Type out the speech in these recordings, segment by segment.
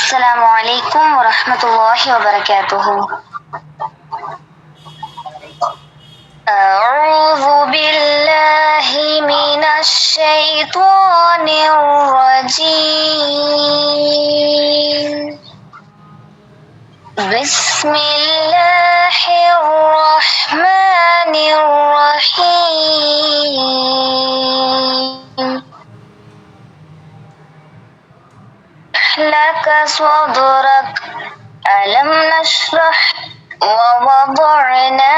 السلام عليكم ورحمة الله وبركاته. أعوذ بالله من الشيطان الرجيم. بسم الله الرحمن الرحيم. لك صدرك ألم نشرح ووضعنا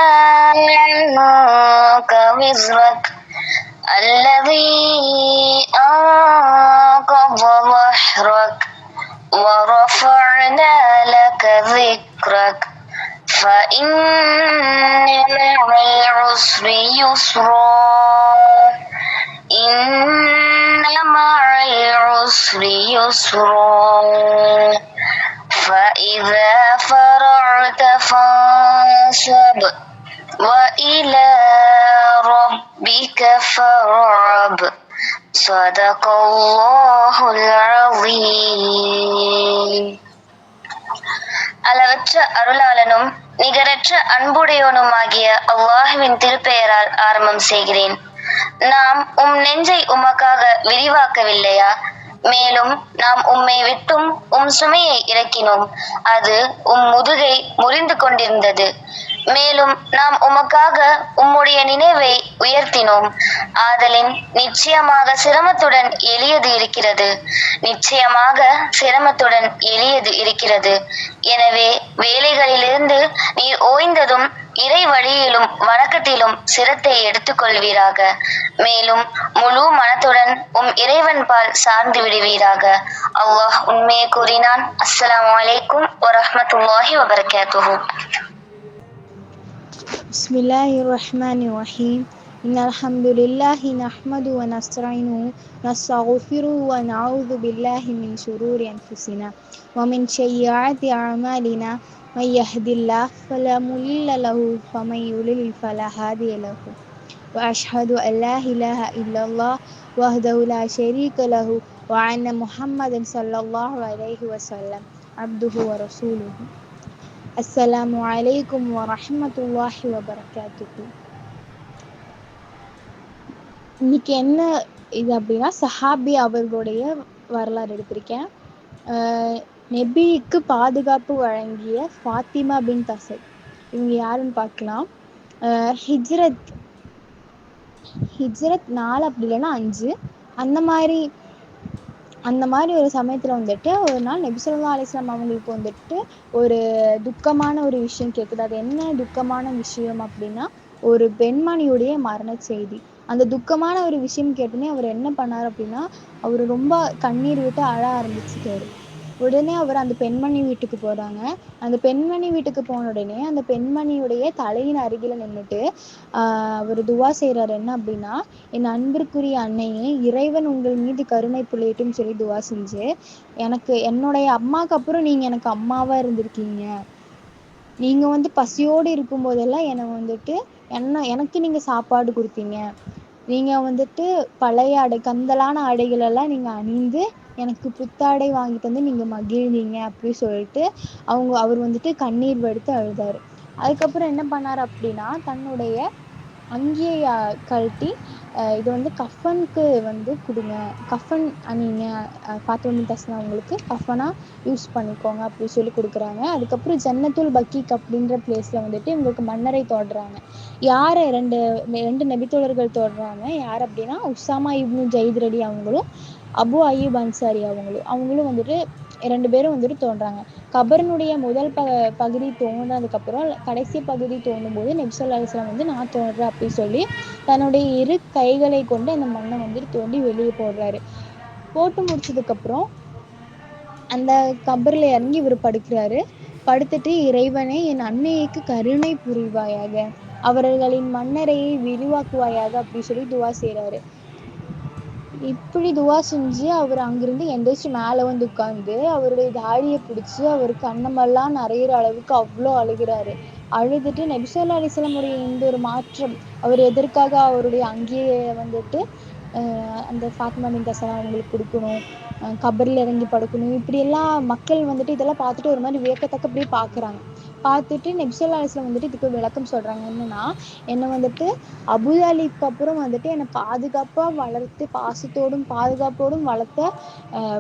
عنك وزرك الذي أنقض ظهرك ورفعنا لك ذكرك فإن مع العسر يسرا إن مع العسر يسرا فإذا فرغت فانصب وإلى ربك فارغب. صدق الله العظيم. அளவற்ற அருளாளனும் நிகரற்ற அன்புடையோனுமாகிய அல்லாஹ்வின் திருப்பெயரால் ஆரம்பம் செய்கிறேன். நாம் நெஞ்சை உமக்காக விரிவாக்கவில்லையா? மேலும் நாம் உம்மை விட்டும் சுமையை இறக்கினோம், அது முதுகை முறிந்து கொண்டிருந்தது. மேலும் நாம் உமக்காக உம்முடைய நினைவை உயர்த்தினோம். ஆதலின் நிச்சயமாக சிரமத்துடன் எளியது இருக்கிறது, நிச்சயமாக சிரமத்துடன் எளியது இருக்கிறது. எனவே வேலைகளிலிருந்து நீர் ஓய்ந்ததும் இறை வழியிலும் வணக்கத்திலும் சிரத்தை எடுத்துக்கொள்வீராக. மேலும் முழு மனத்துடன் இறைவன் பால் சார்ந்து விடுவீராக. அல்லாஹ் உண்மையை கூறினான். அஸ்ஸலாமு அலைக்கும் வரஹ்மத்துல்லாஹி வபரகாத்துஹு. பிஸ்மில்லாஹிர் ரஹ்மானிர் ரஹீம். இன்னல் ஹம்துலில்லாஹி நஹ்மது வ நஸ்தஈனுஹு நஸ்தக்ஃபிருஹு வ நஊது பில்லாஹி மின் ஷுரூரி அன்ஃபுஸினா வ மின் ஸய்யிஆத்தி அஅமாலினா மை யஹ்தில்லாஹு ஃபலா முضில்ல லஹு வ மை யுض்லில் ஃபலா ஹாதிய லஹு வ அஷ்ஹது அன் லா இலாஹா இல்லல்லாஹ் வஹ்தஹு லா ஷரீக லஹு வ அன்ன முஹம்மதன் ஸல்லல்லாஹு அலைஹி வஸல்லம் அப்துஹு வ ரசூலுஹு. அஸ்ஸலாமு அலைக்கும் வரஹ்மத்துல்லாஹி வபரகாத்துஹு. இன்னைக்கு என்ன இது அப்படின்னா, சஹாபி அவர்களுடைய வரலாறு எடுத்திருக்கேன். நெபிக்கு பாதுகாப்பு வழங்கிய ஃபாத்திமா பின் அஸத், இவங்க யாருன்னு பார்க்கலாம். ஹிஜ்ரத் 4 அப்படி இல்லைன்னா 5 அந்த மாதிரி ஒரு சமயத்தில் வந்துட்டு ஒரு நாள் நபி ஸல்லல்லாஹு அலைஹி வஸல்லம் அவங்களுக்கு வந்துட்டு ஒரு துக்கமான ஒரு விஷயம் கேட்குது. அது என்ன துக்கமான விஷயம் அப்படின்னா, ஒரு பெண்மணியுடைய மரண செய்தி. அந்த துக்கமான ஒரு விஷயம் கேட்டோன்னே அவர் என்ன பண்ணார் அப்படின்னா, அவர் ரொம்ப கண்ணீர் விட்டு அழ ஆரம்பிச்சிட்டாரு. உடனே அவர் அந்த பெண்மணி வீட்டுக்கு போகிறாங்க. அந்த பெண்மணி வீட்டுக்கு போன உடனே அந்த பெண்மணியுடைய தலையின் அருகில் நின்றுட்டு அவர் துவா செய்கிறார். என்ன அப்படின்னா, என் அன்பிற்குரிய அன்னையே, இறைவன் உங்கள் மீது கருணை புரியட்டும்னு சொல்லி துவா செஞ்சு, என்னுடைய அம்மாவுக்கு அப்புறம் நீங்கள் எனக்கு அம்மாவாக இருந்திருக்கீங்க. நீங்கள் பசியோடு இருக்கும்போதெல்லாம் எனக்கு நீங்கள் சாப்பாடு கொடுத்தீங்க. நீங்கள் பழைய கந்தலான ஆடைகளெல்லாம் நீங்கள் அணிந்து எனக்கு புத்தாடை வாங்கி தந்து நீங்கள் மகிழ்ந்தீங்க அப்படி சொல்லிட்டு அவர் கண்ணீர் வடித்து அழுதார். அதுக்கப்புறம் என்ன பண்ணார் அப்படின்னா, தன்னுடைய அங்கேயே கழட்டி இது கஃபனுக்கு கொடுங்க, கஃபன் அணிங்க, ஃபாத்திமா பின் அஸத் அவங்களுக்கு கஃபனாக யூஸ் பண்ணிக்கோங்க அப்படி சொல்லி கொடுக்குறாங்க. அதுக்கப்புறம் ஜன்னத்துல் பக்கீக் அப்படின்ற பிளேஸில் இவங்களுக்கு மன்னரை தோடுறாங்க. யாரை ரெண்டு நபித்தோழர்கள் தோடுறாங்க. யார் அப்படின்னா, உசாமா இப்னு ஜெயித் ரலி அவங்களும் அபு அய்யூப் அன்சாரி அவங்களும் 2 பேரும் தோன்றாங்க. கபரினுடைய முதல் பகுதி தோன்றதுக்கப்புறம் கடைசி பகுதி தோன்றும்போது நபி ஸல்லல்லாஹு அலைஹி வஸல்லம் நான் தோன்றேன் அப்படின்னு சொல்லி தன்னுடைய 2 கைகளை கொண்டு அந்த மண்ணை தோண்டி வெளியே போடுறாரு. போட்டு முடிச்சதுக்கப்புறம் அந்த கபரில் இறங்கி இவர் படுக்கிறாரு. படுத்துட்டு, இறைவனே, என் அன்னைக்கு கருணை புரிவாயாக, அவர்களின் மன்னரையை விரிவாக்குவாயாக அப்படி சொல்லி துவா செய்கிறாரு. இப்படி துவா செஞ்சு அவர் அங்கிருந்து எந்திரிச்சு மேலே உட்காந்து அவருடைய தாடியை பிடிச்சி அவர் கண்ணமெல்லாம் நிறையிற அளவுக்கு அவ்வளோ அழுகிறாரு. அழுதுட்டு நபி ஸல்லல்லாஹு அலைஹி வஸல்லம் இந்த ஒரு மாற்றம், அவர் எதற்காக அவருடைய அங்கேயே அந்த ஃபாத்திமா பின் அசத் அவங்களுக்கு கொடுக்கணும், கபரில் இறங்கி படுக்கணும், இப்படியெல்லாம் மக்கள் வந்துட்டு இதெல்லாம் பார்த்துட்டு ஒரு மாதிரி வியக்கத்தக்க அப்படியே பார்க்குறாங்க. பார்த்துட்டு நபி ஸல்லல்லாஹு அலைஹி வஸல்லம் வந்துட்டு இதுக்கு விளக்கம் சொல்கிறாங்க. என்னென்னா, என்னை வந்துட்டு அபூ தாலிப்க்கு அப்புறம் வந்துட்டு என்னை பாதுகாப்பாக வளர்த்து பாசத்தோடும் பாதுகாப்போடும்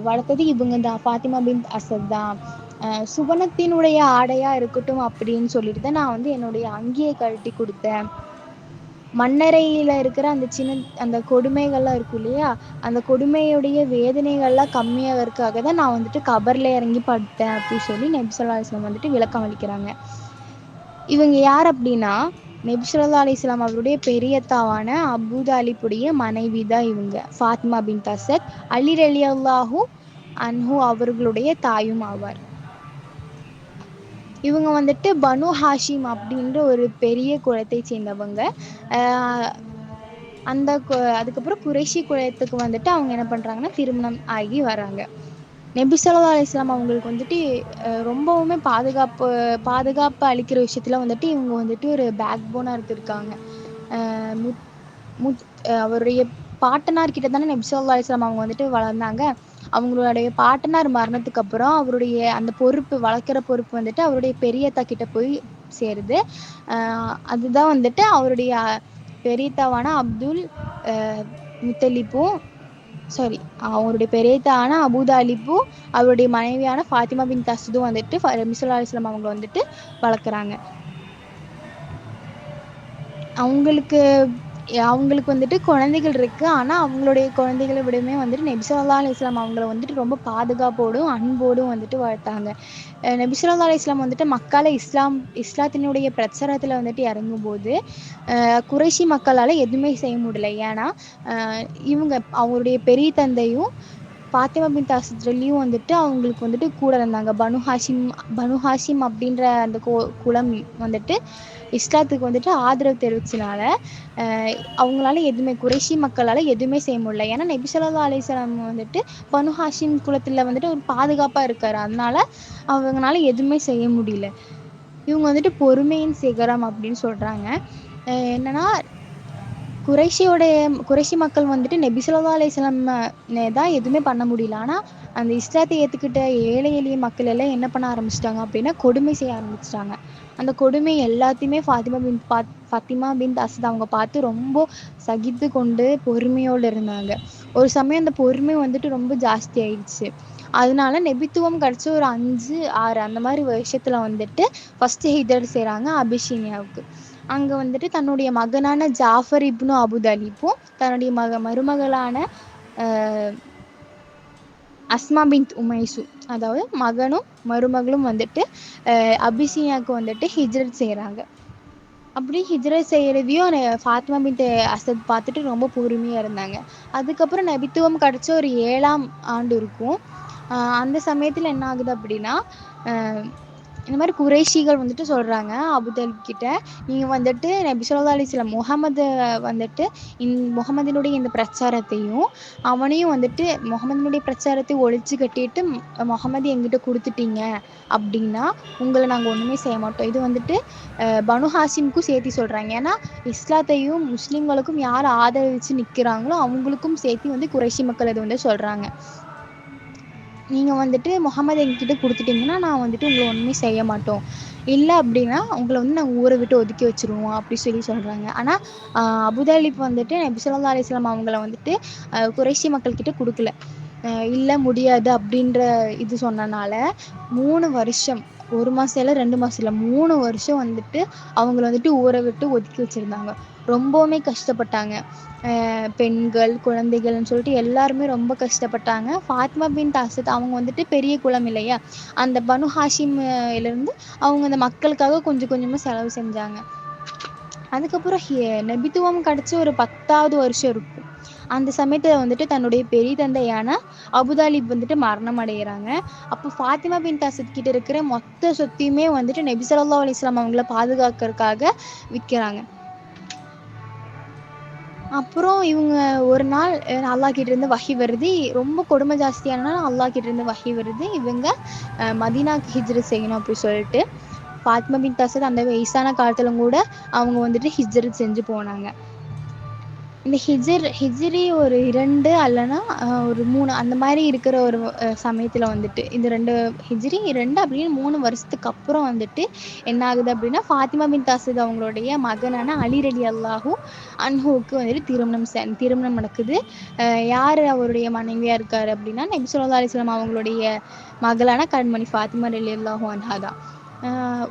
வளர்த்தது இவங்க தான், ஃபாத்திமா பின் அசத் தான். சுவனத்தினுடைய ஆடையாக இருக்கட்டும் அப்படின்னு சொல்லிட்டு தான் நான் வந்து என்னுடைய அங்கியை கழட்டி கொடுத்தேன். மண்ணறையில் இருக்கிற அந்த கொடுமைகள்லாம் இருக்கும் இல்லையா, அந்த கொடுமையுடைய வேதனைகள்லாம் கம்மியாகிறதுக்காக தான் நான் வந்துட்டு கபரில் இறங்கி பட்டேன் அப்படின்னு சொல்லி நபி ஸல்லல்லாஹு அலைஹி வஸல்லம் வந்துட்டு விளக்கம் அளிக்கிறாங்க. இவங்க யார் அப்படின்னா, நபி ஸல்லல்லாஹு அலைஹி வஸல்லம் அவருடைய பெரியத்தாவான அபூ தாலிபுடைய மனைவி தான் இவங்க, ஃபாத்திமா பின் அசத். அலி ரலியல்லாஹு அன்ஹு அவர்களுடைய தாயும் ஆவார். இவங்க வந்துட்டு பனு ஹாஷிம் அப்படின்ற ஒரு பெரிய குலத்தை சேர்ந்தவங்க. அதுக்கப்புறம் குறைஷி குலத்துக்கு வந்துட்டு அவங்க என்ன பண்ணுறாங்கன்னா திருமணம் ஆகி வராங்க. நபி ஸல்லல்லாஹு அலைஹி வஸல்லம் அவங்களுக்கு வந்துட்டு ரொம்பவுமே பாதுகாப்பு அளிக்கிற விஷயத்தில் வந்துட்டு இவங்க வந்துட்டு ஒரு பேக் போனாக இருந்திருக்காங்க. அவருடைய பாட்டனார்கிட்ட தானே நபி ஸல்லல்லாஹு அலைஹி வஸல்லம் அவங்க வந்துட்டு வளர்ந்தாங்க. அவங்களுடைய பாட்டனார் மரணத்துக்கு அப்புறம் அவருடைய அந்த பொறுப்பு, வளர்க்குற பொறுப்பு வந்துட்டு அவருடைய பெரியத்தா கிட்ட போய் சேருது. அதுதான் வந்துட்டு அவருடைய பெரியத்தாவான அப்துல் முத்தலிப்பும் அவருடைய பெரியத்தான அபூ தாலிபும் அவருடைய மனைவியான ஃபாத்திமா பின் அசதும் வந்துட்டு நபி ஸல்லல்லாஹு அலைஹி வஸல்லம் அவங்க வந்துட்டு வளர்க்குறாங்க. அவங்களுக்கு வந்துட்டு குழந்தைகள் இருக்குது. ஆனால் அவங்களுடைய குழந்தைகளை விடவே வந்துட்டு நபி ஸல்லல்லாஹு அலைஹி வஸல்லம் அவங்கள வந்துட்டு ரொம்ப பாதுகாப்போடும் அன்போடும் வந்துட்டு வளர்த்தாங்க. நபி ஸல்லல்லாஹு அலைஹி வஸல்லம் வந்துட்டு மக்கால இஸ்லாத்தினுடைய பிரச்சாரத்தில் வந்துட்டு இறங்கும்போது குறைஷி மக்களால் எதுவுமே செய்ய முடியல. ஏன்னா அவங்களுடைய பெரிய தந்தையும் ஃபாத்திமா பின் அசத்லையும் வந்துட்டு அவங்களுக்கு வந்துட்டு கூட இருந்தாங்க. பனு ஹாஷிம் அப்படின்ற அந்த குலம் வந்துட்டு இஸ்லாத்துக்கு வந்துட்டு ஆதரவு தெரிவிச்சனால அவங்களால குறைஷி மக்களால் எதுவுமே செய்ய முடியல. ஏன்னா நபி ஸல்லல்லாஹு அலைஹி வஸல்லம் வந்துட்டு பனு ஹாஷிம் குலத்தில் வந்துட்டு ஒரு பாதுகாப்பாக இருக்காரு. அதனால அவங்களால எதுவுமே செய்ய முடியல. இவங்க வந்துட்டு பொறுமையின் சிகரம் அப்படின்னு சொல்கிறாங்க. என்னன்னா, குறைஷி மக்கள் வந்துட்டு நபி ஸல்லல்லாஹு அலைஹி வஸல்லம் தான் எதுவுமே பண்ண முடியல. ஆனால் அந்த இஸ்லாத்தை ஏற்றுக்கிட்ட ஏழை எளிய மக்கள் எல்லாம் என்ன பண்ண ஆரம்பிச்சிட்டாங்க அப்படின்னா, கொடுமை செய்ய ஆரம்பிச்சிட்டாங்க. அந்த கொடுமை எல்லாத்தையுமே ஃபாத்திமா பின் அசத் அவங்க பார்த்து ரொம்ப சகித்து கொண்டு பொறுமையோடு இருந்தாங்க. ஒரு சமயம் அந்த பொறுமை வந்துட்டு ரொம்ப ஜாஸ்தி ஆயிடுச்சு. அதனால நபித்துவம் கிடச்சி ஒரு 5-6 அந்த மாதிரி வருஷத்தில் வந்துட்டு ஃபஸ்ட்டு ஹிஜ்ரத் செய்கிறாங்க அபிஷீனியாவுக்கு. அங்கே வந்துட்டு தன்னுடைய மகனான ஜாஃபர் இப்னு அபூ தாலிபும் தன்னுடைய மருமகளான அஸ்மா பின் உமைசு, அதாவது மகனும் மருமகளும் வந்துட்டு அபிஷீனியாவுக்கு வந்துட்டு ஹிஜ்ரத் செய்கிறாங்க. அப்படி ஹிஜ்ரத் செய்கிறதையும் ஃபாத்திமா பின் அசத் பார்த்துட்டு ரொம்ப பொறுமையாக இருந்தாங்க. அதுக்கப்புறம் நபித்துவம் கிடச்ச ஒரு 7ஆம் ஆண்டு இருக்கும். அந்த சமயத்தில் என்ன ஆகுது அப்படின்னா, இந்த மாதிரி குறைஷிகள் வந்துட்டு சொல்கிறாங்க அபூ தாலிப் கிட்ட, நீங்கள் வந்துட்டு நபி ஸல்லல்லாஹு அலைஹி வஸல்லம் முகமதினுடைய இந்த பிரச்சாரத்தையும் அவனையும் வந்துட்டு முகமதினுடைய பிரச்சாரத்தை ஒழிச்சு கட்டிட்டு முகமது எங்கிட்ட கொடுத்துட்டீங்க அப்படின்னா உங்களை நாங்கள் ஒன்றுமே செய்ய மாட்டோம். இது வந்துட்டு பனு ஹாஷிமுக்கும் சேர்த்து சொல்கிறாங்க. ஏன்னா இஸ்லாத்தையும் முஸ்லீம்களுக்கும் யார் ஆதரவிச்சு நிற்கிறாங்களோ அவங்களுக்கும் சேர்த்து வந்து குறைஷி மக்கள் இது வந்து சொல்கிறாங்க. நீங்கள் வந்துட்டு முகமது எங்ககிட்ட கொடுத்துட்டிங்கன்னா நான் வந்துட்டு உங்களை ஒன்றுமே செய்ய மாட்டோம், இல்லை அப்படின்னா உங்களை வந்து நாங்கள் ஊரை விட்டு ஒதுக்கி வச்சுருவோம் அப்படி சொல்கிறாங்க. ஆனால் அபூ தாலிப் வந்துட்டு நபி ஸல்லல்லாஹு அலைஹி வஸல்லம் அவங்கள வந்துட்டு குறைஷி மக்கள்கிட்ட கொடுக்கல. இல்லை முடியாது அப்படின்ற இது சொன்னனால 3 வருஷம், 1 மாதம் இல்லை 2 மாதம் இல்லை 3 வருஷம் வந்துட்டு அவங்கள வந்துட்டு ஊரை விட்டு ஒதுக்கி வச்சுருந்தாங்க. ரொம்பவுமே கஷ்டப்பட்டாங்க. பெண்கள் குழந்தைகள்னு சொல்லிட்டு எல்லாருமே ரொம்ப கஷ்டப்பட்டாங்க. ஃபாத்திமா பின் அசத் அவங்க வந்துட்டு பெரிய குலம் இல்லையா, அந்த பனு ஹாஷிம்லேருந்து அவங்க அந்த மக்களுக்காக கொஞ்சம் கொஞ்சமாக செலவு செஞ்சாங்க. அதுக்கப்புறம் நபித்துவம் கிடச்சி ஒரு 10ஆவது வருஷம் இருக்கும். அந்த சமயத்தில் வந்துட்டு தன்னுடைய பெரிய தந்தையான அபூ தாலிப் வந்துட்டு மரணம் அடைகிறாங்க. அப்போ ஃபாத்திமா பின் அசத் கிட்ட இருக்கிற மொத்த சொத்தையுமே வந்துட்டு நபி ஸல்லல்லாஹு அலைஹி வஸல்லம் அவங்கள பாதுகாக்கிறதுக்காக விற்கிறாங்க. அப்புறம் இவங்க ஒரு நாள் அல்லாஹ் கிட்டேருந்து வஹி வருது, ரொம்ப கொடுமை ஜாஸ்தியானனால அல்லாஹ் கிட்டேருந்து வஹி வருது, இவங்க மதீனாக்கு ஹிஜ்ரத் செய்யணும் அப்படி சொல்லிட்டு. ஃபாத்திமா பின் அசத் அந்த வயசான காலத்தில் கூட அவங்க வந்துட்டு ஹிஜ்ரத் செஞ்சு போனாங்க. இந்த ஹிஜ்ரி ஒரு 2 அல்லனா ஒரு 3 அந்த மாதிரி இருக்கிற ஒரு சமயத்தில் வந்துட்டு இந்த 2 ஹிஜ்ரி 2 அப்படின்னு 3 வருஷத்துக்கு அப்புறம் வந்துட்டு என்ன ஆகுது அப்படின்னா ஃபாத்திமா பின் அசத் அவங்களுடைய மகனான அலி ரலி அல்லாஹூ அன்ஹுவுக்கு வந்துட்டு திருமணம் நடக்குது. யார் அவருடைய மனைவியாக இருக்கார் அப்படின்னா நபி ஸல்லல்லாஹு அலைஹி வஸல்லம் அவங்களுடைய மகளான கண்மணி ஃபாத்திமா ரலி அல்லாஹூ அன்ஹா தான்.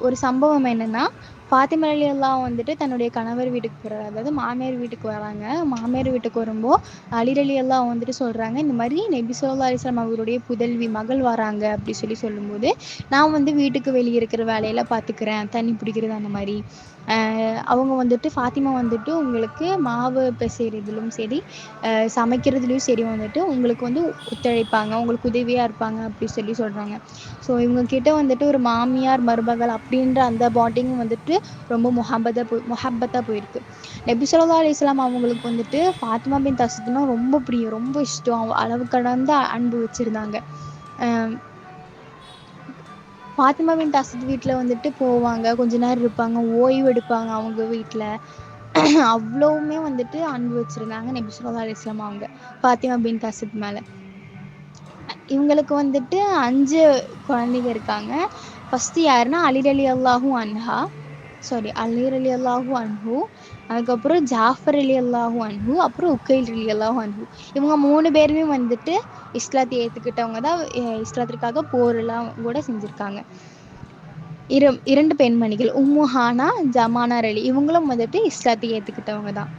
ஒரு சம்பவம் என்னென்னா, ஃபாத்திமா ரலியல்லாஹு வந்துட்டு தன்னுடைய கணவர் வீட்டுக்கு போகிறார், அதாவது மாமியார் வீட்டுக்கு வராங்க. மாமியார் வீட்டுக்கு வரும்போது அலி ரலியல்லாஹு வந்துட்டு சொல்கிறாங்க, இந்த மாதிரி நபி ஸல்லல்லாஹு அலைஹி வஸல்லம் அவருடைய புதல்வி மகள் வராங்க அப்படி சொல்லும்போது, நான் வந்து வீட்டுக்கு வெளியே இருக்கிற வேலையெல்லாம் பார்த்துக்கிறேன், தண்ணி பிடிக்கிறது அந்த மாதிரி. அவங்க வந்துட்டு ஃபாத்திமா வந்துட்டு உங்களுக்கு மாவு பிசைறதுலும் சரி சமைக்கிறதுலையும் சரி வந்துட்டு உங்களுக்கு வந்து ஒத்துழைப்பாங்க, உங்களுக்கு உதவியாக இருப்பாங்க அப்படி சொல்கிறாங்க. ஸோ இவங்கக்கிட்ட வந்துட்டு ஒரு மாமியார் மருமகள் அப்படின்ற அந்த பாண்டிங் வந்துட்டு ரொம்ப முஹப்பத்தாக போயிருக்கு. நபி ஸல்லல்லாஹு அலைஹி வஸல்லம் அவங்களுக்கு வந்துட்டு ஃபாத்திமா பின் அசத்னா ரொம்ப பிரியம், ரொம்ப இஷ்டம், அளவு கடந்த அன்பு வச்சுருந்தாங்க. ஃபாத்திமா பின் அசத் வீட்டில் வந்துட்டு போவாங்க, கொஞ்ச நேரம் இருப்பாங்க, ஓய்வு எடுப்பாங்க அவங்க வீட்டில். அவ்வளவுமே வந்துட்டு அன்பு வச்சுருந்தாங்க நபி ஸல்லல்லாஹு அலைஹி வஸல்லம் அவங்க ஃபாத்திமா பின் அசத் மேலே. இவங்களுக்கு வந்துட்டு 5 குழந்தைங்க இருக்காங்க. ஃபஸ்ட்டு யாருன்னா அலி ரலியல்லாஹு அன்ஹு, அதுக்கப்புறம் ஜாஃபர் ரலியல்லாஹு அன்ஹு, அப்புறம் உக்கைல் ரலியல்லாஹு அன்ஹு. இவங்க 3 பேருமே வந்துட்டு இஸ்லாத்தை ஏற்றுக்கிட்டவங்க தான். இஸ்லாத்திற்காக போரெல்லாம் கூட செஞ்சுருக்காங்க. 2 பெண்மணிகள் உம்மு ஹானா, ஜமானா ரலி, இவங்களும் வந்துட்டு இஸ்லாத்தை ஏற்றுக்கிட்டவங்க தான்.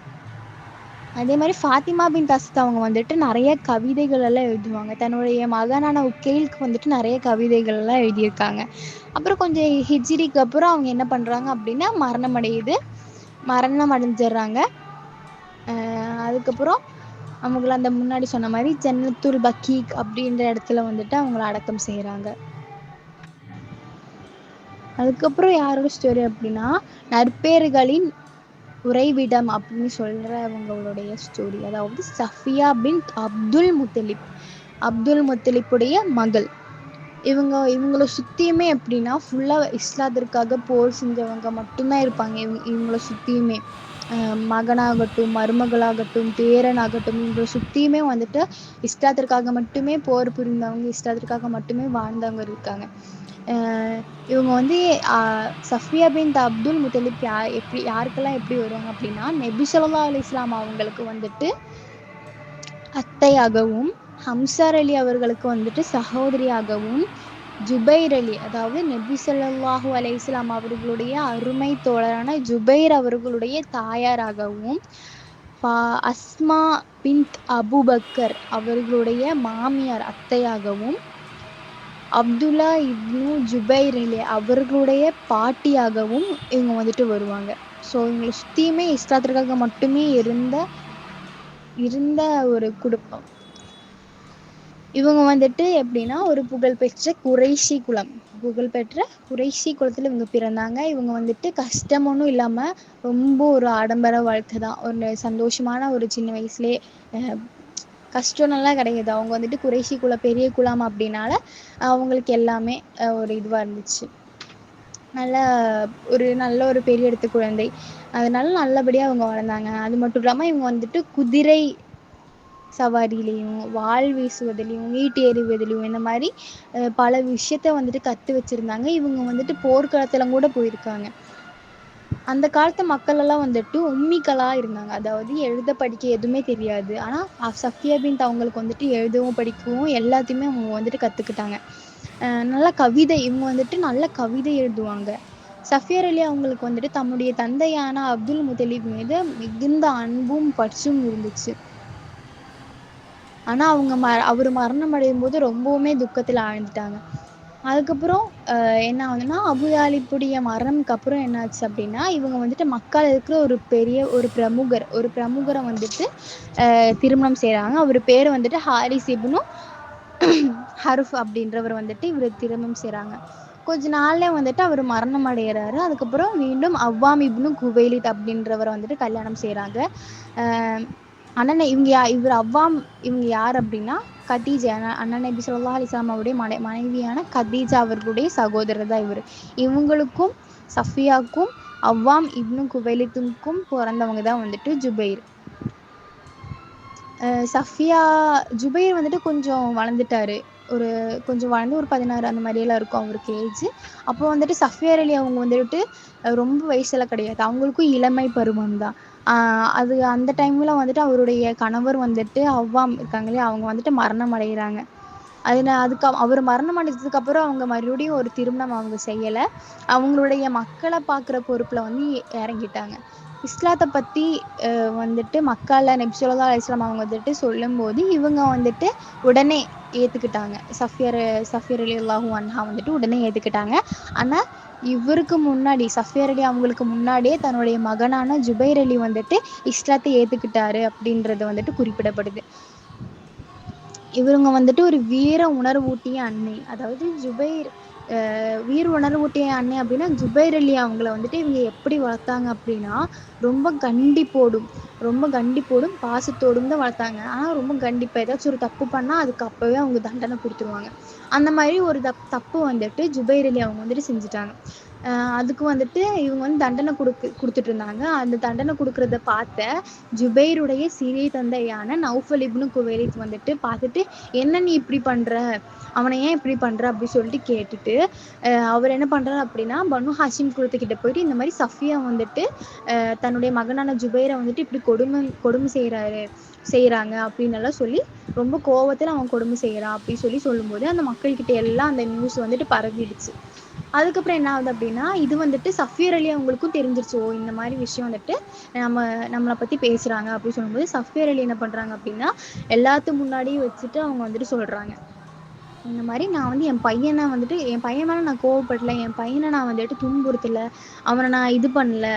அதே மாதிரி ஃபாத்திமா பின் அசத் அவங்க வந்துட்டு நிறைய கவிதைகள் எல்லாம் எழுதுவாங்க. தன்னுடைய மகனான உக்கைலுக்கு வந்துட்டு நிறைய கவிதைகள் எல்லாம் எழுதியிருக்காங்க. அப்புறம் கொஞ்சம் ஹிஜ்ரிக்கு அப்புறம் அவங்க என்ன பண்ணுறாங்க அப்படின்னா மரணம் அடைஞ்சிடுறாங்க. அதுக்கப்புறம் அவங்கள அந்த முன்னாடி சொன்ன மாதிரி ஜன்னத்துல் பக்கீக் அப்படின்ற இடத்துல வந்துட்டு அவங்கள அடக்கம் செய்கிறாங்க. அதுக்கப்புறம் யாரோட ஸ்டோரி அப்படின்னா நற்பேறுகளின் உறைவிடம் அப்படின்னு சொல்கிறவங்களுடைய ஸ்டோரி. அதாவது சஃபியா பின் அப்துல் முத்தலிப்புடைய மகள். இவங்கள சுற்றியுமே எப்படின்னா ஃபுல்லாக இஸ்லாத்திற்காக போர் செஞ்சவங்க மட்டும்தான் இருப்பாங்க. இவங்கள சுற்றியுமே மகனாகட்டும், மருமகளாகட்டும், பேரனாகட்டும், இவங்களை சுற்றியுமே வந்துட்டு இஸ்லாத்திற்காக மட்டுமே போர் புரிந்தவங்க, இஸ்லாத்திற்காக மட்டுமே வாழ்ந்தவங்க இருக்காங்க. இவங்க வந்து சஃபியா பின் அப்துல் முத்தலிப் யாருக்கெல்லாம் எப்படி வருவாங்க அப்படின்னா நபி ஸல்லல்லாஹு அலைஹி வஸல்லம் அவங்களுக்கு வந்துட்டு அத்தையாகவும், ஹம்சார் அலி அவர்களுக்கு வந்துட்டு சகோதரியாகவும், ஜுபைர் அலி அதாவது நபி ஸல்லல்லாஹு அலைஹி வஸல்லம் அவர்களுடைய அருமை தோழரான ஜுபைர் அவர்களுடைய தாயாராகவும், அஸ்மா பின் அபுபக்கர் அவர்களுடைய மாமியார் அத்தையாகவும், அப்துல்லா இப்னு ஜுபைர் அலி அவர்களுடைய பாட்டியாகவும் இவங்க வந்துட்டு வருவாங்க. ஸோ இவங்களை சுற்றியுமே இஸ்லாத்திற்காக மட்டுமே இருந்த ஒரு குடும்பம். இவங்க வந்துட்டு எப்படின்னா ஒரு புகழ்பெற்ற குறைஷி குலத்தில் இவங்க பிறந்தாங்க. இவங்க வந்துட்டு கஷ்டம் ஒன்றும் இல்லாமல் ரொம்ப ஒரு ஆடம்பர வாழ்க்கை தான். ஒரு சந்தோஷமான ஒரு சின்ன வயசுலேயே கஷ்டம்லாம் கிடையாது. அவங்க வந்துட்டு குறைஷி பெரிய குலம் அப்படின்னால அவங்களுக்கு எல்லாமே ஒரு இதுவாக இருந்துச்சு. நல்ல ஒரு பெரிய இடத்து குழந்தை, அதனால நல்லபடியாக அவங்க வளர்ந்தாங்க. அது மட்டும் இல்லாமல் இவங்க வந்துட்டு குதிரை சவாரியிலையும், வாள் வீசுவதிலையும், ஈட்டி எறிவதிலையும் இந்த மாதிரி பல விஷயத்த வந்துட்டு கற்று வச்சுருந்தாங்க. இவங்க வந்துட்டு போர்க்களத்தில் கூட போயிருக்காங்க. அந்த காலத்து மக்கள் எல்லாம் வந்துட்டு உம்மிகளாக இருந்தாங்க, அதாவது எழுத படிக்க எதுவுமே தெரியாது. ஆனால் சஃபியா பின் அவங்களுக்கு வந்துட்டு எழுதவும் படிக்கவும் எல்லாத்தையுமே அவங்க வந்துட்டு கற்றுக்கிட்டாங்க. இவங்க வந்துட்டு நல்ல கவிதை எழுதுவாங்க. சஃபியா அலி அவங்களுக்கு வந்துட்டு தம்முடைய தந்தையான அப்துல் முத்தலிப் மீது மிகுந்த அன்பும் பற்றும் இருந்துச்சு. ஆனால் அவர் மரணம் அடையும் போது ரொம்பவுமே துக்கத்தில் ஆழ்ந்துட்டாங்க. அதுக்கப்புறம் என்ன ஆகுதுன்னா அபுதாலிப்புடைய மரணம்க்கு அப்புறம் என்னாச்சு அப்படின்னா இவங்க வந்துட்டு மக்கள் இருக்கிற ஒரு பிரமுகரை வந்துட்டு திருமணம் செய்கிறாங்க. அவர் பேர் வந்துட்டு ஹாரிஸ் இப்னு ஹருஃப் அப்படின்றவர் வந்துட்டு இவர் திருமணம் செய்கிறாங்க. கொஞ்ச நாள்ல வந்துட்டு அவர் மரணம் அடைகிறாரு. அதுக்கப்புறம் மீண்டும் அவ்வாம் இப்னு குவைலித் அப்படின்றவரை வந்துட்டு கல்யாணம் செய்கிறாங்க. அண்ணன் இவங்க யார் அப்படின்னா கதீஜா, அண்ணன் நபி ஸல்லல்லாஹு அலைஹி வஸல்லம் அவருடைய மனைவியான கதீஜா அவர்களுடைய சகோதரர் தான் இவர். இவங்களுக்கும் சஃபியாக்கும் அவ்வாம் இப்னு குவைலித்துக்கும் பிறந்தவங்க தான் வந்துட்டு ஜுபைர். சஃபியா ஜுபைர் வந்துட்டு கொஞ்சம் வளர்ந்துட்டாரு. கொஞ்சம் வளர்ந்து ஒரு 16 அந்த மாதிரியெல்லாம் இருக்கும் அவருக்கு ஏஜ். அப்போ வந்துட்டு சஃபியார் அலி அவங்க வந்துட்டு ரொம்ப வயசெல்லாம் கிடையாது, அவங்களுக்கும் இளமை பருவம் தான். அது அந்த டைமில் வந்துட்டு அவருடைய கணவர் வந்துட்டு அவ்வாம் இருக்காங்க இல்லையா, அவங்க வந்துட்டு மரணம் அடைகிறாங்க. அதுக்கு அவர் மரணம் அடைஞ்சதுக்கு அப்புறம் அவங்க மறுபடியும் ஒரு திருமணம் அவங்க செய்யலை. அவங்களுடைய மக்களை பார்க்குற பொறுப்பில் வந்து இறங்கிட்டாங்க. இஸ்லாத்தை பற்றி வந்துட்டு மக்களை நபி ஸல்லல்லாஹு அலைஹி வஸல்லம் அவங்க வந்துட்டு சொல்லும்போது இவங்க வந்துட்டு உடனே ஏற்றுக்கிட்டாங்க. சஃபியர் அலி அல்லாஹு அன்ஹா வந்துட்டு உடனே ஏற்றுக்கிட்டாங்க. ஆனால் இவருக்கு முன்னாடி சஃபியர் அலி அவங்களுக்கு முன்னாடியே தன்னுடைய மகனான ஜுபைர் அலி வந்துட்டு இஸ்லாத்தை ஏற்றுக்கிட்டாரு அப்படின்றது வந்துட்டு குறிப்பிடப்படுது. இவங்க வந்துட்டு ஒரு வீர உணர்வூட்டிய அன்னை, அதாவது வீர உணர்வூட்டிய அன்னை அப்படின்னா ஜுபைர் அலி அவங்கள வந்துட்டு இவங்க எப்படி வளர்த்தாங்க அப்படின்னா ரொம்ப கண்டிப்போடும் பாசத்தோடும் தான் வளர்த்தாங்க. ஆனால் ரொம்ப கண்டிப்பாக ஏதாச்சும் ஒரு தப்பு பண்ணால் அதுக்கு அப்போவே அவங்க தண்டனை கொடுத்துருவாங்க. அந்த மாதிரி ஒரு தப்பு வந்துட்டு ஜுபைர் அலி அவங்க வந்துட்டு செஞ்சுட்டாங்க. அதுக்கு வந்துட்டு இவங்க வந்து தண்டனை கொடுத்துட்டு இருந்தாங்க. அந்த தண்டனை கொடுக்குறத பார்த்த ஜுபைருடைய சிறிய தந்தையான நௌஃபல் இப்னு குவைலித் வந்துட்டு பார்த்துட்டு, என்ன நீ இப்படி பண்ணுற, அவனை ஏன் இப்படி பண்ணுற அப்படி சொல்லிட்டு கேட்டுட்டு அவர் என்ன பண்ணுறாரு அப்படின்னா பனு ஹாஷிம் குலத்துக்கிட்ட போயிட்டு இந்த மாதிரி சஃபியா வந்துட்டு தன்னுடைய மகனான ஜுபைரை வந்துட்டு இப்படி கொடுமை செய்கிறாங்க அப்படின்னு எல்லாம் சொல்லி ரொம்ப கோவத்தில் அவன் கொடுமை செய்கிறான் அப்படின்னு சொல்லும்போது அந்த மக்கள்கிட்ட எல்லாம் அந்த நியூஸ் வந்துட்டு பரவிடுச்சு. அதுக்கப்புறம் என்ன ஆகுது அப்படின்னா இது வந்துட்டு சஃபியர் அலி அவங்களுக்கும் தெரிஞ்சிருச்சு, இந்த மாதிரி விஷயம் வந்துட்டு நம்மளை பற்றி பேசுகிறாங்க அப்படின்னு சொல்லும்போது சஃபியர் அலி என்ன பண்ணுறாங்க அப்படின்னா எல்லாத்துக்கும் முன்னாடியும் வச்சுட்டு அவங்க வந்துட்டு சொல்கிறாங்க, இந்த மாதிரி நான் வந்து என் பையன் மேலே நான் கோவப்படலை, என் பையனை நான் வந்துட்டு துன்புறுத்தலை, அவனை நான் இது பண்ணலை,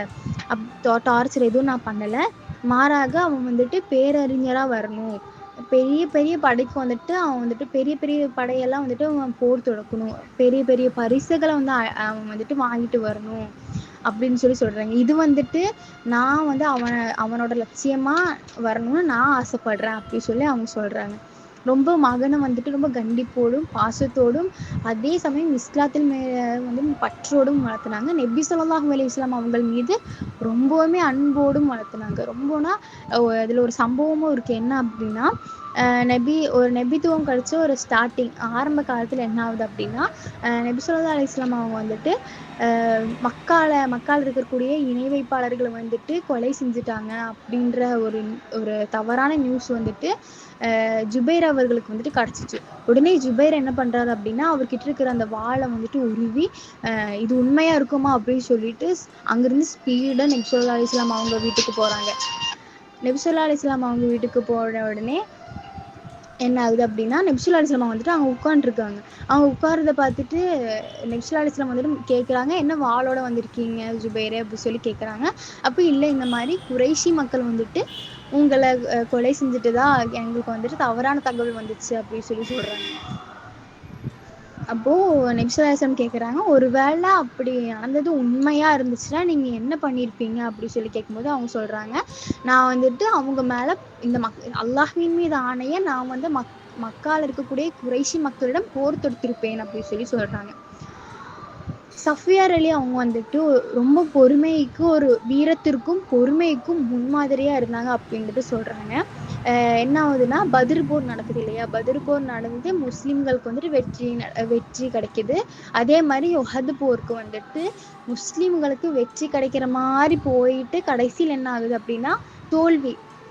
டார்ச்சர் எதுவும் நான் பண்ணலை, மாறாக அவன் வந்துட்டு பேரறிஞராக வரணும், பெரிய பெரிய படைக்கு வந்துட்டு அவன் வந்துட்டு பெரிய பெரிய படையெல்லாம் வந்துட்டு அவன் போர் தொடக்கணும், பெரிய பெரிய பரிசுகளை வந்து அவன் வந்துட்டு வாங்கிட்டு வரணும் அப்படின்னு சொல்கிறாங்க. இது வந்துட்டு நான் வந்து அவனோட லட்சியமாக வரணும்னு நான் ஆசைப்படுறேன் அப்படின்னு சொல்லி அவங்க சொல்கிறாங்க. ரொம்ப மகனை வந்துட்டு ரொம்ப கண்டிப்போடும் பாசத்தோடும் அதே சமயம் இஸ்லாத்தில் வந்து பற்றோடும் வளர்த்துனாங்க. நபி ஸல்லல்லாஹு அலைஹி வஸல்லம் அவங்கள் மீது ரொம்பவுமே அன்போடும் வளர்த்துனாங்க. ரொம்பனா அதில் ஒரு சம்பவமும் இருக்குது. என்ன அப்படின்னா ஒரு நபித்துவம் கழிச்ச ஒரு ஸ்டார்டிங் ஆரம்ப காலத்தில் என்ன ஆகுது அப்படின்னா நபி ஸல்லல்லாஹு அலைஹி வஸல்லம் அவங்க வந்துட்டு மக்கால் இருக்கக்கூடிய இணை வைப்பாளர்களை வந்துட்டு கொலை செஞ்சுட்டாங்க அப்படின்ற ஒரு தவறான நியூஸ் வந்துட்டு ஜுபைர் அவர்களுக்கு வந்துட்டு கிடச்சிச்சு. உடனே ஜுபைர் என்ன பண்ணுறாரு அப்படின்னா அவர்கிட்ட இருக்கிற அந்த வாளை வந்துட்டு உருவி இது உண்மையாக இருக்குமா அப்படின்னு சொல்லிட்டு அங்கேருந்து ஸ்பீடாக நபி ஸல்லல்லாஹு அலைஹி வஸல்லம் அவங்க வீட்டுக்கு போகிறாங்க. நபி ஸல்லல்லாஹு அலைஹி வஸல்லம் அவங்க வீட்டுக்கு போன உடனே என்ன ஆகுது அப்படின்னா நபி ஸல்லல்லாஹு அலைஹி வஸல்லம் வந்துட்டு அவங்க உட்காந்துருக்காங்க. அவங்க உட்கார்றத பார்த்துட்டு நபி ஸல்லல்லாஹு அலைஹி வஸல்லம் வந்துட்டு கேட்குறாங்க, என்ன வாளோட வந்திருக்கீங்க ஜுபைரே அப்படின்னு சொல்லி கேட்குறாங்க. அப்போ இல்லை, இந்த மாதிரி குறைஷி மக்கள் வந்துட்டு உங்களை கொலை செஞ்சுட்டு தான் எங்களுக்கு வந்துட்டு தவறான தகவல் வந்துச்சு அப்படின்னு சொல்கிறாங்க. அப்போது நபி ஸல்லல்லாஹு அலைஹி வஸல்லம் கேட்குறாங்க, ஒரு வேளை அப்படி நடந்தது உண்மையாக இருந்துச்சுன்னா நீங்கள் என்ன பண்ணியிருப்பீங்க அப்படின்னு சொல்லி கேட்கும்போது அவங்க சொல்கிறாங்க, நான் வந்துட்டு அவங்க மேலே அல்லாஹ்வின் மீது ஆணைய நான் வந்து மக்கால் இருக்கக்கூடிய குறைஷி மக்களிடம் போர் தொடுத்திருப்பேன் அப்படின்னு சொல்கிறாங்க. சஃபியார் அலி அவங்க வந்துட்டு ரொம்ப பொறுமைக்கும் ஒரு வீரத்திற்கும் பொறுமைக்கும் முன்மாதிரியாக இருந்தாங்க அப்படின்ட்டு சொல்கிறாங்க. என்ன ஆகுதுன்னா பத்ர் போர் நடக்குது இல்லையா, பத்ர் போர் நடந்து முஸ்லீம்களுக்கு வந்துட்டு வெற்றி கிடைக்கிது. அதே மாதிரி உஹது போருக்கு வந்துட்டு முஸ்லீம்களுக்கு வெற்றி கிடைக்கிற மாதிரி போயிட்டு கடைசியில் என்ன ஆகுது அப்படின்னா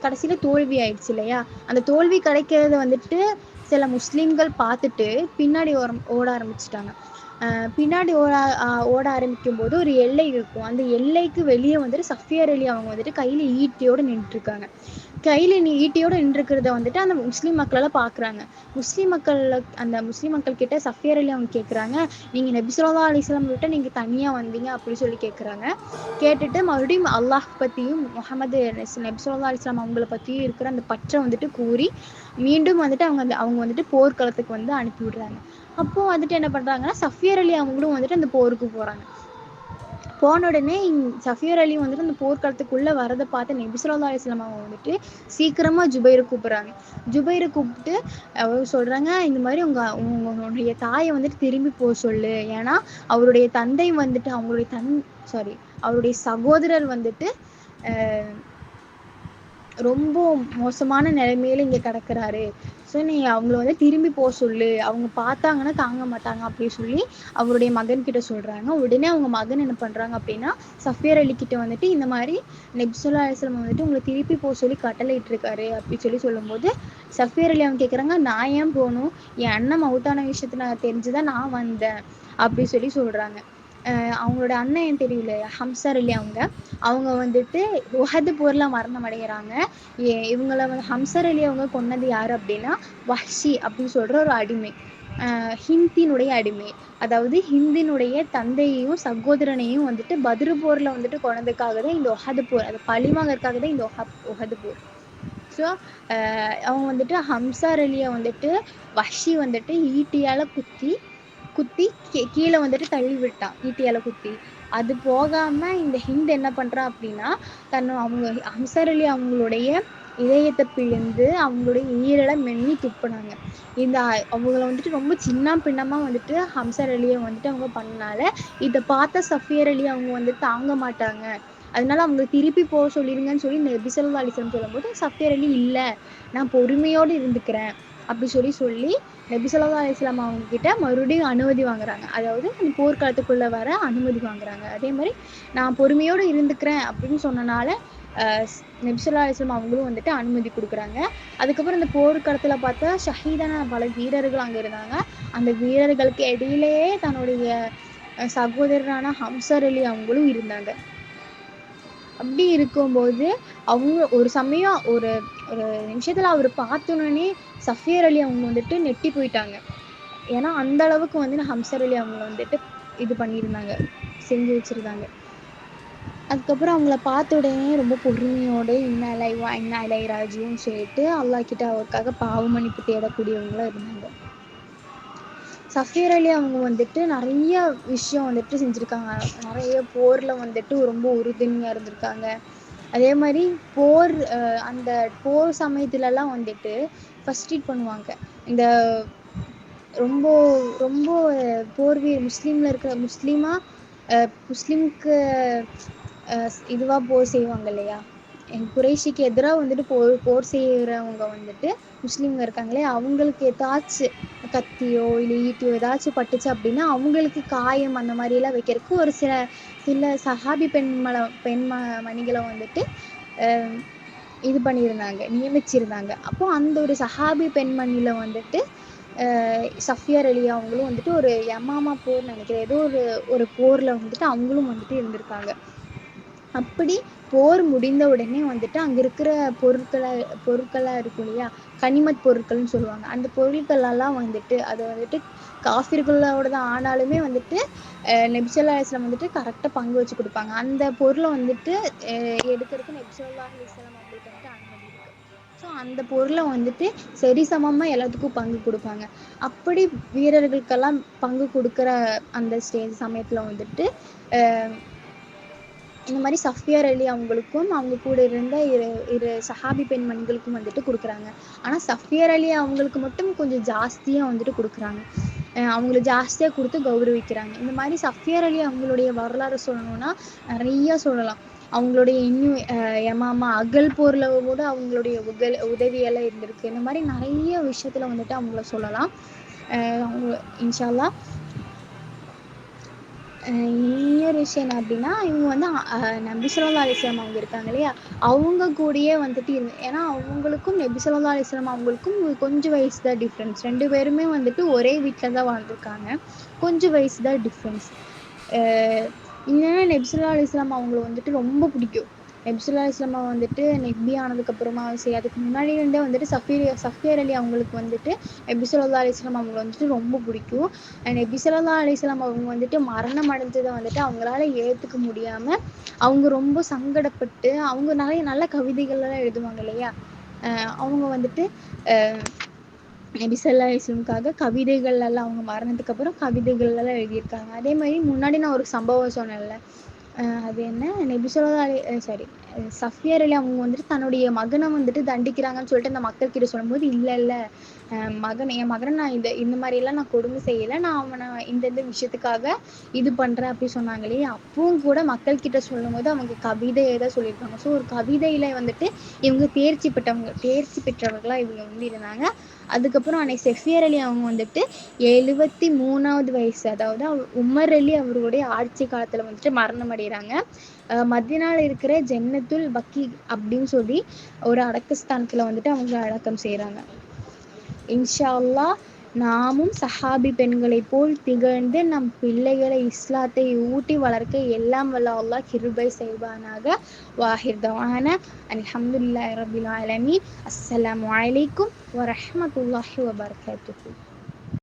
கடைசியில் தோல்வி ஆயிடுச்சு இல்லையா. அந்த தோல்வி கிடைக்கிறத வந்துட்டு சில முஸ்லீம்கள் பார்த்துட்டு பின்னாடி ஓட ஆரம்பிச்சிட்டாங்க. பின்னாடி ஓட ஆரம்பிக்கும் போது ஒரு எல்லை இருக்கும். அந்த எல்லைக்கு வெளியே வந்துட்டு சஃபியார் அலி அவங்க வந்துட்டு கையில் ஈட்டியோடு நின்றுருக்காங்க. கையில் ஈட்டியோடு நின்றுருக்கிறத வந்துட்டு அந்த முஸ்லீம் மக்களெல்லாம் பார்க்குறாங்க. அந்த முஸ்லீம் மக்கள் கிட்ட சஃபியார் அலி அவங்க கேட்குறாங்க, நீங்கள் நபி ஸல்லல்லாஹு அலைஹி வஸல்லம் விட்டு நீங்கள் தனியாக வந்தீங்க அப்படின்னு சொல்லி கேட்குறாங்க. கேட்டுட்டு மறுபடியும் அல்லாஹ் பற்றியும் முஹம்மது நபி ஸல்லல்லாஹு அலைஹி வஸல்லம் அவங்கள பற்றியும் இருக்கிற அந்த பற்றை வந்துட்டு கூறி மீண்டும் வந்துட்டு அவங்க வந்துட்டு போர்க்களத்துக்கு வந்து அனுப்பி விடுறாங்க. அப்போது வந்துட்டு என்ன பண்ணுறாங்கன்னா சஃபியார் அலி அவங்களும் வந்துட்டு அந்த போருக்கு போகிறாங்க. போன உடனே சஃபியார் அலி வந்துட்டு அந்த போர்க்களத்துக்குள்ளே வரதை பார்த்து நபி ஸல்லல்லாஹு அலைஹி வஸல்லம் அவங்க வந்துட்டு சீக்கிரமாக ஜுபைரை கூப்பிட்றாங்க. ஜுபைரை கூப்பிட்டு அவர் சொல்கிறாங்க, இந்த மாதிரி உங்களுடைய தாயை வந்துட்டு திரும்பி போக சொல்லு, ஏன்னா அவருடைய தந்தை வந்துட்டு அவருடைய சகோதரர் வந்துட்டு ரொம்ப மோசமான நிலைமையில இங்க கிடக்குறாரு. ஸோ நீ அவங்கள வந்து திரும்பி போக சொல்லு, அவங்க பார்த்தாங்கன்னா தாங்க மாட்டாங்க அப்படின்னு சொல்லி அவருடைய மகன் கிட்ட சொல்றாங்க. உடனே அவங்க மகன் என்ன பண்றாங்க அப்படின்னா, சஃபியர் அலி கிட்ட வந்துட்டு இந்த மாதிரி நபி ஸல்லல்லாஹு அலைஹி வஸல்லம் வந்துட்டு உங்களை திருப்பி போக சொல்லி கட்டளையிட்டு இருக்காரு அப்படின்னு சொல்லும்போது, சஃபியர் அலி அவங்க கேட்குறாங்க, நான் ஏன் போகணும், என் அண்ணன் மவுத்தான விஷயத்த நான் தெரிஞ்சுதான் நான் வந்தேன் அப்படி சொல்றாங்க. அவங்களோட அண்ணன் ஏன் தெரியல, ஹம்சார் அலி அவங்க வந்துட்டு உஹது போர்ல மரணம் அடைகிறாங்க. இவங்கள வந்து ஹம்சர் அலி அவங்க கொன்னது யாரு அப்படின்னா, வஹ்ஷி அப்படின்னு சொல்ற ஒரு அடிமை, ஹிந்தினுடைய அடிமை. அதாவது ஹிந்தினுடைய தந்தையையும் சகோதரனையும் வந்துட்டு பத்ரு போர்ல வந்துட்டு கொன்னதுக்காக தான் இந்த உஹது போர், அது பழிவாங்கறதுக்காக தான் இந்த உஹது போர். ஸோ அவங்க வந்துட்டு ஹம்சார் அலியை வந்துட்டு வஹ்ஷி வந்துட்டு ஈட்டியால குத்தி கீழே வந்துட்டு தள்ளி விட்டான், ஈட்டியால குத்தி. அது போகாம இந்த ஹிந்த் என்ன பண்றான் அப்படின்னா, அவங்க ஹம்சர் அலி அவங்களுடைய இதயத்தை பிழிந்து அவங்களுடைய ஈரலை மென்னி துப்புனாங்க. இந்த அவங்கள வந்துட்டு ரொம்ப சின்ன பின்னமா வந்துட்டு ஹம்சர் அலியை வந்துட்டு அவங்க பண்ணனால இதை பார்த்த சஃபியர் அலி அவங்க வந்து தாங்க மாட்டாங்க. அதனால அவங்க திருப்பி போக சொல்லிருங்கன்னு சொல்லி நபி ஸல்லல்லாஹு அலைஹி வஸல்லம் சொல்லும்போது, சஃபியர் அலி இல்லை, நான் பொறுமையோடு இருந்துக்கிறேன் அப்படி சொல்லி நபி ஸல்லல்லாஹு அலைஹி வஸல்லம் அவங்க கிட்ட மறுபடியும் அனுமதி வாங்குறாங்க. அதாவது அந்த போர்க்காலத்துக்குள்ள வர அனுமதி வாங்குறாங்க. அதே மாதிரி நான் பொறுமையோடு இருந்துக்கிறேன் அப்படின்னு சொன்னனால நபி ஸல்லல்லாஹு அலைஹி வஸல்லம் அவங்களும் வந்துட்டு அனுமதி கொடுக்குறாங்க. அதுக்கப்புறம் இந்த போர்க்களத்துல பார்த்தா ஷஹீதான பல வீரர்கள் அங்க இருந்தாங்க. அந்த வீரர்களுக்கு இடையிலேயே தன்னுடைய சகோதரரான ஹம்சர் அலி அவங்களும் இருந்தாங்க. அப்படி இருக்கும்போது அவங்க ஒரு சமயம் ஒரு ஒரு நிமிஷத்துல அவர் பார்த்தோன்னே சஃபியர் அலி அவங்க வந்துட்டு நெட்டி போயிட்டாங்க. ஏன்னா அந்த அளவுக்கு வந்து ஹம்சர் அலி அவங்க வந்துட்டு இது பண்ணியிருந்தாங்க, செஞ்சு வச்சிருந்தாங்க. அதுக்கப்புறம் அவங்கள பார்த்த உடனே ரொம்ப பொறுமையோடு இன்ன இலைவா இன்ன இலைராஜின்னு சொல்லிட்டு அல்லாஹ் கிட்ட அவருக்காக பாவ மன்னிப்பு தேடக்கூடியவங்களா இருந்தாங்க. சஃபியர் அலி அவங்க வந்துட்டு நிறைய விஷயம் வந்துட்டு செஞ்சுருக்காங்க. நிறைய போரில் வந்துட்டு ரொம்ப உறுதுணையாக இருந்திருக்காங்க. அதே மாதிரி அந்த போர் சமயத்துலலாம் வந்துட்டு ஃபர்ஸ்ட் எய்ட் பண்ணுவாங்க. இந்த ரொம்ப ரொம்ப முஸ்லீமில் இருக்கிற முஸ்லீமுக்கு இதுவாக போர் செய்வாங்க இல்லையா, குறைஷிக்கு எதிராக வந்துட்டு போர் செய்கிறவங்க வந்துட்டு முஸ்லீம்ங்க இருக்காங்களே, அவங்களுக்கு ஏதாச்சும் கத்தியோ இல்லை ஈட்டியோ ஏதாச்சும் பட்டுச்சு அப்படின்னா அவங்களுக்கு காயம் அந்த மாதிரிலாம் வைக்கிறதுக்கு ஒரு சில சஹாபி மணிகளை வந்துட்டு இது பண்ணியிருந்தாங்க, நியமிச்சிருந்தாங்க. அப்போ அந்த ஒரு சஹாபி பெண்மணியில் வந்துட்டு சஃபியர் அலி அவங்களும் வந்துட்டு ஒரு யமாமா போர் நினைக்கிறேன், ஏதோ ஒரு போரில் வந்துட்டு அவங்களும் வந்துட்டு இருந்திருக்காங்க. அப்படி போர் முடிந்த உடனே வந்துட்டு அங்கே இருக்கிற பொருட்களாக இருக்கும் இல்லையா, கனிமத் பொருட்கள்னு சொல்லுவாங்க, அந்த பொருட்களெல்லாம் வந்துட்டு அதை வந்துட்டு காஃபிர்களோட தான் ஆனாலுமே வந்துட்டு நபி ஸல்லல்லாஹு அலைஹி வஸல்லம் வந்துட்டு கரெக்டாக பங்கு வச்சு கொடுப்பாங்க. அந்த பொருளை வந்துட்டு எடுக்கிறதுக்கு நபி ஸல்லல்லாஹு அலைஹி வஸல்லம் அவங்களுக்கு வந்துட்டு அனுமதி இருக்கு. ஸோ அந்த பொருளை வந்துட்டு சரிசமமாக எல்லாத்துக்கும் பங்கு கொடுப்பாங்க. அப்படி வீரர்களுக்கெல்லாம் பங்கு கொடுக்குற அந்த சமயத்தில் வந்துட்டு இந்த மாதிரி சஃபியர் அலி அவங்களுக்கும் அவங்க கூட இருந்த இரு சஹாபி பெண்மணிகளுக்கும் வந்துட்டு கொடுக்குறாங்க. ஆனால் சஃபியர் அலி அவங்களுக்கு மட்டும் கொஞ்சம் ஜாஸ்தியாக வந்துட்டு கொடுக்குறாங்க, அவங்கள ஜாஸ்தியாக கொடுத்து கௌரவிக்கிறாங்க. இந்த மாதிரி சஃபியர் அலி அவங்களுடைய வரலாறு சொல்லணும்னா நிறைய சொல்லலாம். அவங்களுடைய இன்னும் யமாமா அகல் போரில் கூட அவங்களுடைய உதவியெல்லாம் இருந்திருக்கு. இந்த மாதிரி நிறைய விஷயத்தில் வந்துட்டு அவங்கள சொல்லலாம். அவங்க இன்ஷா அல்லாஹ் இன்னொரு விஷயம் என்ன அப்படின்னா, இவங்க வந்து நபி ஸல்லல்லாஹு அலைஹி வஸல்லம் அவங்க இருக்காங்க இல்லையா, அவங்க கூடயே வந்துட்டு ஏன்னா அவங்களுக்கும் நபி ஸல்லல்லாஹு அலைஹி வஸல்லம் அவங்களுக்கும் கொஞ்சம் வயசு தான் டிஃப்ரென்ஸ். 2 பேருமே வந்துட்டு ஒரே வீட்டில் தான் வாழ்ந்துருக்காங்க, கொஞ்சம் வயசு தான் டிஃப்ரென்ஸ். இன்னும் நபி ஸல்லல்லாஹு அலைஹி வஸல்லம் அவங்கள வந்துட்டு ரொம்ப பிடிக்கும். நபி ஸல்லல்லாஹு அலைஹி வஸல்லம் வந்துட்டு நபி ஆனதுக்கப்புறமா சரி, அதுக்கு முன்னாடி இருந்தே வந்துட்டு சஃபியர் அலி அவங்களுக்கு வந்துட்டு நபி ஸல்லல்லாஹு அலைஹி வஸல்லம் அவங்கள வந்துட்டு ரொம்ப பிடிக்கும். நபி ஸல்லல்லாஹு அலைஹி வஸல்லம் அவங்க வந்துட்டு மரணம் அடைஞ்சதை வந்துட்டு அவங்களால ஏற்றுக்க முடியாமல் அவங்க ரொம்ப சங்கடப்பட்டு, அவங்க நிறைய நல்ல கவிதைகள்லாம் எழுதுவாங்க இல்லையா, அவங்க வந்துட்டு நபி ஸல்லல்லாஹு அலைஹி வஸல்லமுக்காக கவிதைகள் எல்லாம் அவங்க மரணத்துக்கு அப்புறம் கவிதைகள் எல்லாம் எழுதியிருக்காங்க. அதே மாதிரி முன்னாடி நான் ஒரு சம்பவம் சொன்னேன்ல, அது என்ன, நபி ஸல்லல்லாஹு சஃபியர் அலி அவங்க வந்துட்டு தன்னுடைய மகனை வந்துட்டு தண்டிக்கிறாங்கன்னு சொல்லிட்டு அந்த மக்கள் கிட்ட சொல்லும்போது இல்லை என் மகனை நான் இந்த மாதிரிலாம் நான் கொடுமை செய்யலை, நான் அவனை இந்த விஷயத்துக்காக இது பண்ணுறேன் அப்படி சொன்னாங்களே, அப்பவும் கூட மக்கள் கிட்ட சொல்லும் போது அவங்க கவிதையை தான் சொல்லியிருக்காங்க. ஸோ ஒரு கவிதையில் வந்துட்டு இவங்க தேர்ச்சி பெற்றவர்களாக இவங்க வந்து இருந்தாங்க. அதுக்கப்புறம் அன்னை செஃபியர் அலி அவங்க வந்துட்டு 73வது வயசு, அதாவது உமர் அலி அவருடைய ஆட்சி காலத்தில் வந்துட்டு மரணம் அடைகிறாங்க. மதினால இருக்கிற ஜன்னத்துல் பக்கி அப்படின்னு சொல்லி ஒரு அடக்கஸ்தானத்தில் வந்துட்டு அவங்க அடக்கம் செய்கிறாங்க. இன்ஷா அல்லாஹ் நாமும் சஹாபி பெண்களைப் போல் திகழ்ந்து நம் பிள்ளைகளை இஸ்லாத்தை ஊட்டி வளர்க்க எல்லாம் வல்ல அல்லாஹ் கிருபை செய்வானாக. வாஹிர் தவானா அல்ஹம்துலில்லாஹி ரப்பில் ஆலமீன். அஸ்ஸலாமு அலைக்கும் வரஹ்மத்துல்லாஹி வபரகாத்துஹு.